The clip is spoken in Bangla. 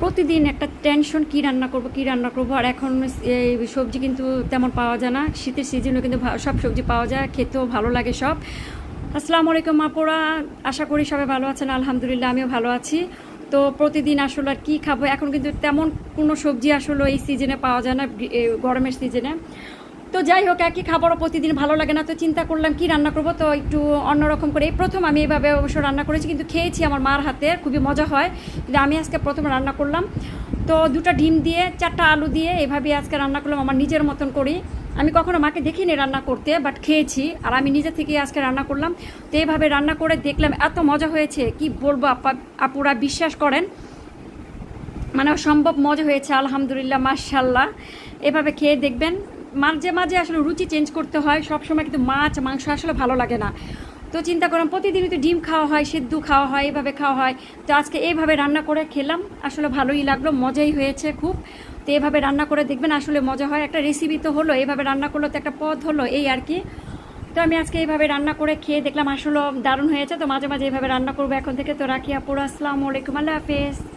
প্রতিদিন একটা টেনশন, কী রান্না করব। আর এখন এই সবজি কিন্তু তেমন পাওয়া যায় না, শীতের সিজনে কিন্তু সব সবজি পাওয়া যায়, খেতেও ভালো লাগে সব। আসসালামু আলাইকুম আপুরা, আশা করি সবাই ভালো আছেন। আলহামদুলিল্লাহ আমিও ভালো আছি। তো প্রতিদিন আসলে আর কী খাবো, এখন কিন্তু তেমন কোনো সবজি আসলে এই সিজনে পাওয়া যায় না, গরমের সিজনে। তো যাই হোক, একই খাবারও প্রতিদিন ভালো লাগে না, তো চিন্তা করলাম কি রান্না করব। তো একটু অন্যরকম করে এই প্রথম আমি এইভাবে অবশ্য রান্না করেছি, কিন্তু খেয়েছি আমার মার হাতে, খুবই মজা হয়। কিন্তু আমি আজকে প্রথম রান্না করলাম। তো 2টা ডিম দিয়ে 4টা আলু দিয়ে এভাবে আজকে রান্না করলাম আমার নিজের মতন করি। আমি কখনো মাকে দেখিনি রান্না করতে, বাট খেয়েছি, আর আমি নিজে থেকেই আজকে রান্না করলাম। তো এইভাবে রান্না করে দেখলাম এত মজা হয়েছে, কি বলবো আপুরা, বিশ্বাস করেন, মানে অসম্ভব মজা হয়েছে। আলহামদুলিল্লাহ, মাশাল্লাহ। এভাবে খেয়ে দেখবেন। মাঝে মাঝে আসলে রুচি চেঞ্জ করতে হয়, সবসময় কিন্তু মাছ মাংস আসলে ভালো লাগে না। তো চিন্তা করলাম প্রতিদিনই তো ডিম খাওয়া হয়, সিদ্ধ খাওয়া হয়, এইভাবে খাওয়া হয়। তো আজকে এইভাবে রান্না করে খেলাম, আসলে ভালোই লাগলো, মজাই হয়েছে খুব। তো এইভাবে রান্না করে দেখবেন, আসলে মজা হয়। একটা রেসিপি তো হলো, এইভাবে রান্না করলো তো একটা পদ হলো, এই আর কি। তো আমি আজকে এইভাবে রান্না করে খেয়ে দেখলাম আসলে দারুণ হয়েছে। তো মাঝে মাঝে এইভাবে রান্না করবো এখন থেকে। তো রাখি আপুরা, আসসালামু আলাইকুম, আল্লাহ হাফেজ।